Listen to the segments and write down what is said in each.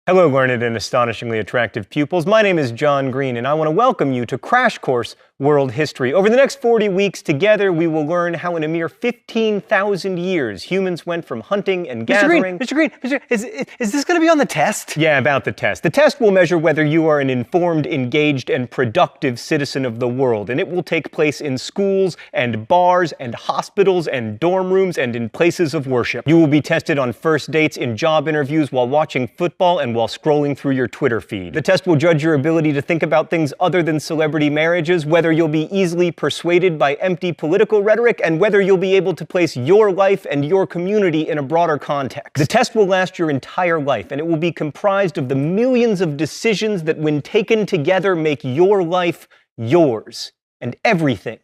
Hello, learned and astonishingly attractive pupils. My name is John Green, and I want to welcome you to Crash Course World History. Over the next 40 weeks together, we will learn how in a mere 15,000 years, humans went from hunting and gathering... Mr. Green, is this going to be on the test? Yeah, about the test. The test will measure whether you are an informed, engaged, and productive citizen of the world, and it will take place in schools and bars and hospitals and dorm rooms and in places of worship. You will be tested on first dates, in job interviews, while watching football, and while scrolling through your Twitter feed. The test will judge your ability to think about things other than celebrity marriages, whether you'll be easily persuaded by empty political rhetoric, and whether you'll be able to place your life and your community in a broader context. The test will last your entire life, and it will be comprised of the millions of decisions that, when taken together, make your life yours. And everything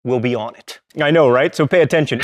will be on it. I know, right? So pay attention.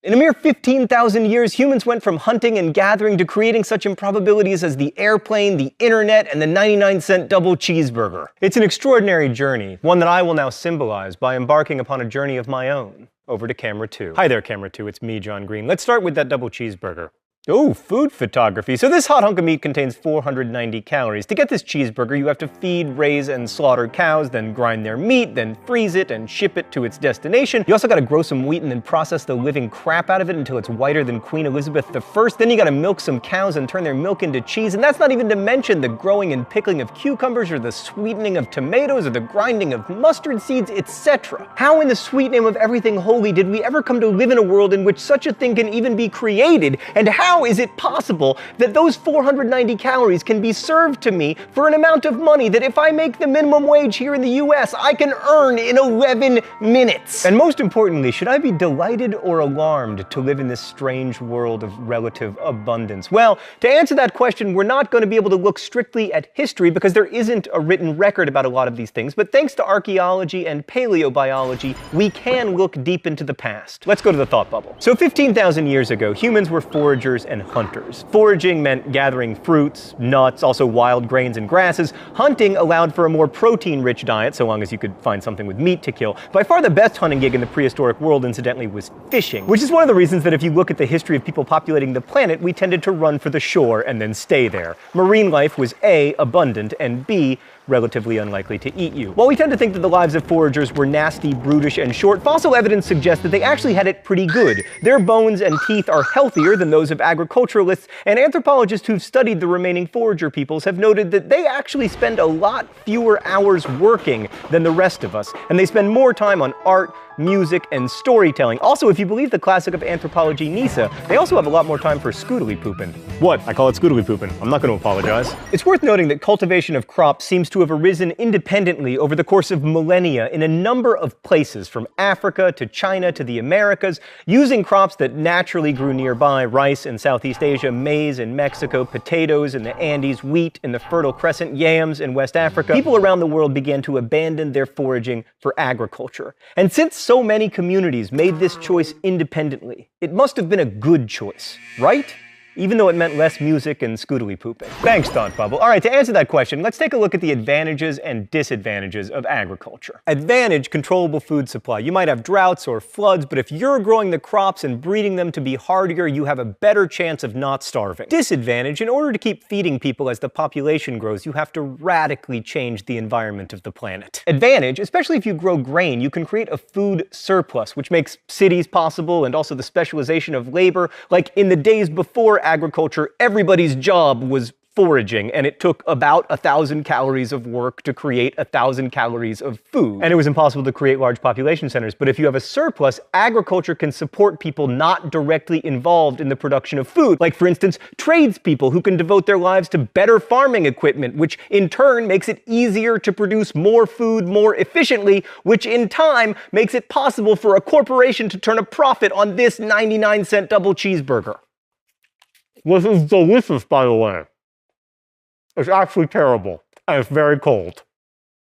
In a mere 15,000 years, humans went from hunting and gathering to creating such improbabilities as the airplane, the internet, and the 99-cent double cheeseburger. It's an extraordinary journey, one that I will now symbolize by embarking upon a journey of my own. Over to camera 2. Hi there, camera 2. It's me, John Green. Let's start with that double cheeseburger. Oh, food photography. So this hot hunk of meat contains 490 calories. To get this cheeseburger, you have to feed, raise, and slaughter cows, then grind their meat, then freeze it and ship it to its destination. You also gotta grow some wheat and then process the living crap out of it until it's whiter than Queen Elizabeth I. Then you gotta milk some cows and turn their milk into cheese, and that's not even to mention the growing and pickling of cucumbers, or the sweetening of tomatoes, or the grinding of mustard seeds, etc. How in the sweet name of everything holy did we ever come to live in a world in which such a thing can even be created, and how is it possible that those 490 calories can be served to me for an amount of money that, if I make the minimum wage here in the US, I can earn in 11 minutes? And most importantly, should I be delighted or alarmed to live in this strange world of relative abundance? Well, to answer that question, we're not going to be able to look strictly at history because there isn't a written record about a lot of these things, but thanks to archaeology and paleobiology, we can look deep into the past. Let's go to the thought bubble. So 15,000 years ago, humans were foragers and hunters. Foraging meant gathering fruits, nuts, also wild grains and grasses. Hunting allowed for a more protein-rich diet, so long as you could find something with meat to kill. By far the best hunting gig in the prehistoric world, incidentally, was fishing, which is one of the reasons that if you look at the history of people populating the planet, we tended to run for the shore and then stay there. Marine life was A, abundant, and B, relatively unlikely to eat you. While we tend to think that the lives of foragers were nasty, brutish, and short, fossil evidence suggests that they actually had it pretty good. Their bones and teeth are healthier than those of agriculturalists, and anthropologists who've studied the remaining forager peoples have noted that they actually spend a lot fewer hours working than the rest of us, and they spend more time on art, music, and storytelling. Also, if you believe the classic of anthropology, Nisa, they also have a lot more time for scoodly pooping. What? I call it scoodly pooping. I'm not going to apologize. It's worth noting that cultivation of crops seems to have arisen independently over the course of millennia in a number of places, from Africa to China to the Americas, using crops that naturally grew nearby: rice in Southeast Asia, maize in Mexico, potatoes in the Andes, wheat in the Fertile Crescent, yams in West Africa. People around the world began to abandon their foraging for agriculture. And since so many communities made this choice independently, it must have been a good choice, right? Even though it meant less music and scoodly pooping. Thanks, Thought Bubble. All right, to answer that question, let's take a look at the advantages and disadvantages of agriculture. Advantage: controllable food supply. You might have droughts or floods, but if you're growing the crops and breeding them to be hardier, you have a better chance of not starving. Disadvantage: in order to keep feeding people as the population grows, you have to radically change the environment of the planet. Advantage: especially if you grow grain, you can create a food surplus, which makes cities possible, and also the specialization of labor. Like in the days before agriculture, everybody's job was foraging, and it took about 1,000 calories of work to create 1,000 calories of food. And it was impossible to create large population centers. But if you have a surplus, agriculture can support people not directly involved in the production of food. Like, for instance, tradespeople who can devote their lives to better farming equipment, which in turn makes it easier to produce more food more efficiently, which in time makes it possible for a corporation to turn a profit on this 99-cent double cheeseburger. This is delicious, by the way. It's actually terrible, and it's very cold.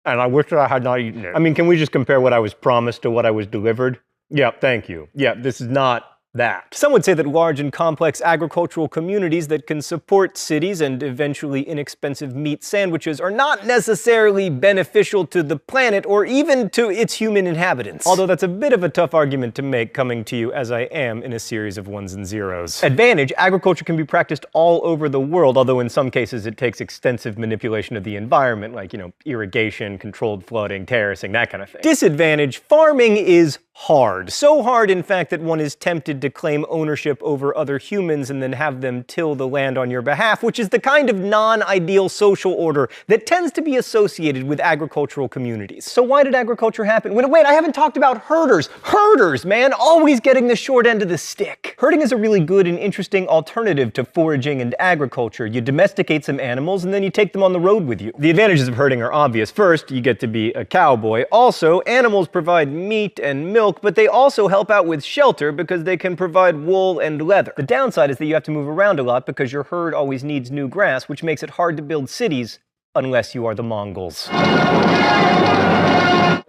And I wish that I had not eaten it. I mean, can we just compare what I was promised to what I was delivered? Yeah, thank you. Yeah, this is not that. Some would say that large and complex agricultural communities that can support cities and eventually inexpensive meat sandwiches are not necessarily beneficial to the planet or even to its human inhabitants. Although that's a bit of a tough argument to make coming to you as I am in a series of ones and zeros. Advantage, agriculture can be practiced all over the world, although in some cases it takes extensive manipulation of the environment, like, irrigation, controlled flooding, terracing, that kind of thing. Disadvantage, farming is hard. So hard, in fact, that one is tempted to claim ownership over other humans and then have them till the land on your behalf, which is the kind of non-ideal social order that tends to be associated with agricultural communities. So why did agriculture happen? Wait, I haven't talked about herders. Herders, man, always getting the short end of the stick. Herding is a really good and interesting alternative to foraging and agriculture. You domesticate some animals and then you take them on the road with you. The advantages of herding are obvious. First, you get to be a cowboy. Also, animals provide meat and milk, but they also help out with shelter because they can provide wool and leather. The downside is that you have to move around a lot because your herd always needs new grass, which makes it hard to build cities unless you are the Mongols.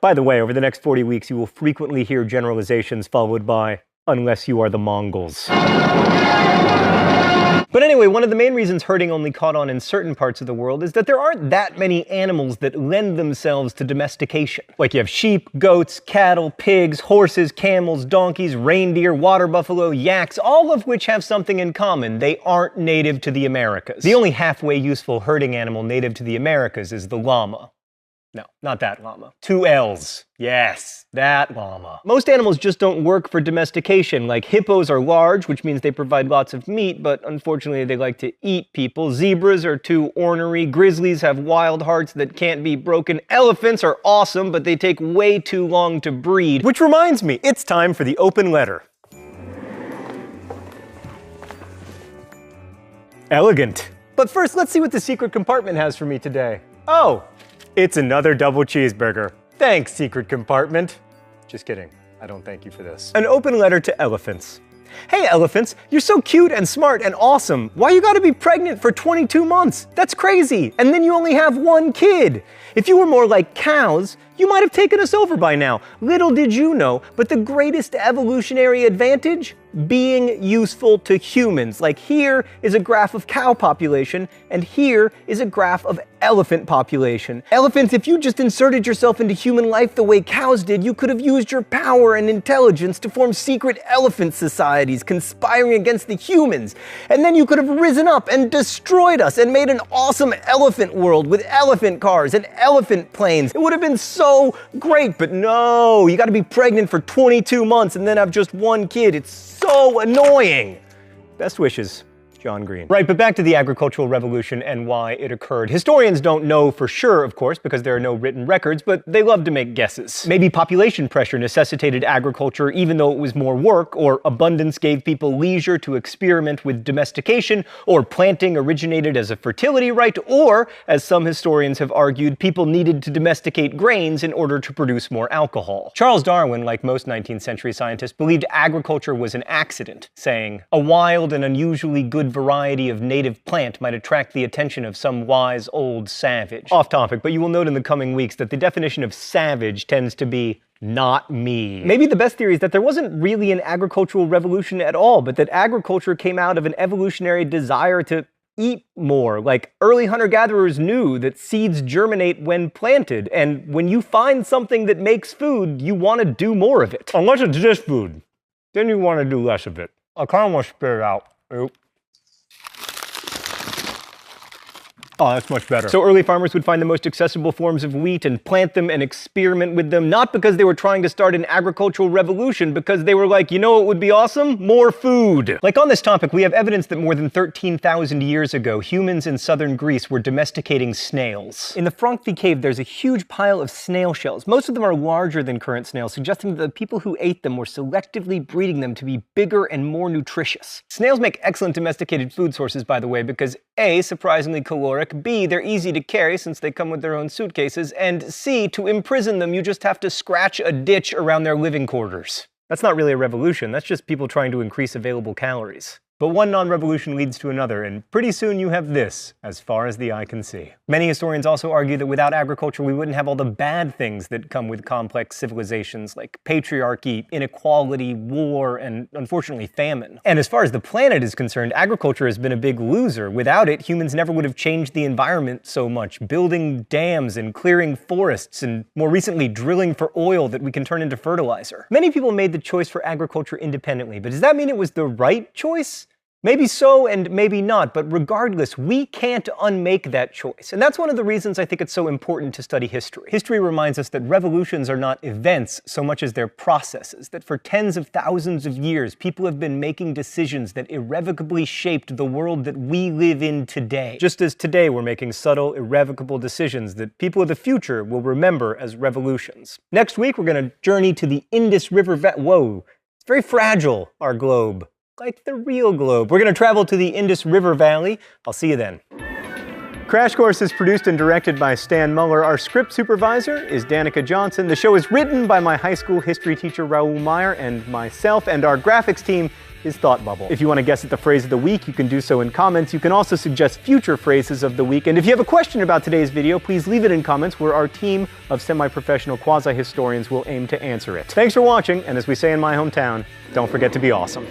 By the way, over the next 40 weeks, you will frequently hear generalizations followed by, unless you are the Mongols. But anyway, one of the main reasons herding only caught on in certain parts of the world is that there aren't that many animals that lend themselves to domestication. Like you have sheep, goats, cattle, pigs, horses, camels, donkeys, reindeer, water buffalo, yaks, all of which have something in common. They aren't native to the Americas. The only halfway useful herding animal native to the Americas is the llama. No, not that llama. 2 L's. Yes, that llama. Most animals just don't work for domestication. Like hippos are large, which means they provide lots of meat, but unfortunately they like to eat people. Zebras are too ornery. Grizzlies have wild hearts that can't be broken. Elephants are awesome, but they take way too long to breed. Which reminds me, it's time for the open letter. Elegant. But first, let's see what the secret compartment has for me today. Oh! It's another double cheeseburger. Thanks, secret compartment. Just kidding. I don't thank you for this. An open letter to elephants. Hey elephants, you're so cute and smart and awesome. Why you gotta be pregnant for 22 months? That's crazy. And then you only have 1 kid. If you were more like cows, you might have taken us over by now. Little did you know, but the greatest evolutionary advantage? Being useful to humans. Like here is a graph of cow population, and here is a graph of elephant population. Elephants, if you just inserted yourself into human life the way cows did, you could have used your power and intelligence to form secret elephant societies conspiring against the humans. And then you could have risen up and destroyed us and made an awesome elephant world with elephant cars and elephant planes. It would have been so great, but no, you gotta be pregnant for 22 months and then have just 1 kid. It's so annoying. Best wishes, John Green. Right, but back to the agricultural revolution and why it occurred. Historians don't know for sure, of course, because there are no written records, but they love to make guesses. Maybe population pressure necessitated agriculture even though it was more work, or abundance gave people leisure to experiment with domestication, or planting originated as a fertility right, or, as some historians have argued, people needed to domesticate grains in order to produce more alcohol. Charles Darwin, like most 19th century scientists, believed agriculture was an accident, saying, "A wild and unusually good variety of native plant might attract the attention of some wise old savage." Off topic, but you will note in the coming weeks that the definition of savage tends to be not me. Maybe the best theory is that there wasn't really an agricultural revolution at all, but that agriculture came out of an evolutionary desire to eat more. Like early hunter-gatherers knew that seeds germinate when planted, and when you find something that makes food, you want to do more of it. Unless it's just food, then you want to do less of it. I kind of want to spit it out. Oop. Oh, that's much better. So early farmers would find the most accessible forms of wheat and plant them and experiment with them, not because they were trying to start an agricultural revolution, because they were like, you know what would be awesome? More food. Like on this topic, we have evidence that more than 13,000 years ago, humans in southern Greece were domesticating snails. In the Frankfurt cave, there's a huge pile of snail shells. Most of them are larger than current snails, suggesting that the people who ate them were selectively breeding them to be bigger and more nutritious. Snails make excellent domesticated food sources, by the way, because A, surprisingly caloric, B, they're easy to carry since they come with their own suitcases, and C, to imprison them, you just have to scratch a ditch around their living quarters. That's not really a revolution, that's just people trying to increase available calories. But one non-revolution leads to another, and pretty soon you have this, as far as the eye can see. Many historians also argue that without agriculture we wouldn't have all the bad things that come with complex civilizations, like patriarchy, inequality, war, and unfortunately famine. And as far as the planet is concerned, agriculture has been a big loser. Without it, humans never would have changed the environment so much, building dams and clearing forests, and more recently drilling for oil that we can turn into fertilizer. Many people made the choice for agriculture independently, but does that mean it was the right choice? Maybe so and maybe not, but regardless, we can't unmake that choice. And that's one of the reasons I think it's so important to study history. History reminds us that revolutions are not events so much as they're processes, that for tens of thousands of years, people have been making decisions that irrevocably shaped the world that we live in today. Just as today we're making subtle, irrevocable decisions that people of the future will remember as revolutions. Next week, we're going to journey to the Indus River Valley. Whoa, it's very fragile, our globe. Like the real globe. We're going to travel to the Indus River Valley. I'll see you then. Crash Course is produced and directed by Stan Muller. Our script supervisor is Danica Johnson. The show is written by my high school history teacher Raoul Meyer and myself, and our graphics team is Thought Bubble. If you want to guess at the phrase of the week, you can do so in comments. You can also suggest future phrases of the week. And if you have a question about today's video, please leave it in comments where our team of semi-professional quasi-historians will aim to answer it. Thanks for watching, and as we say in my hometown, don't forget to be awesome.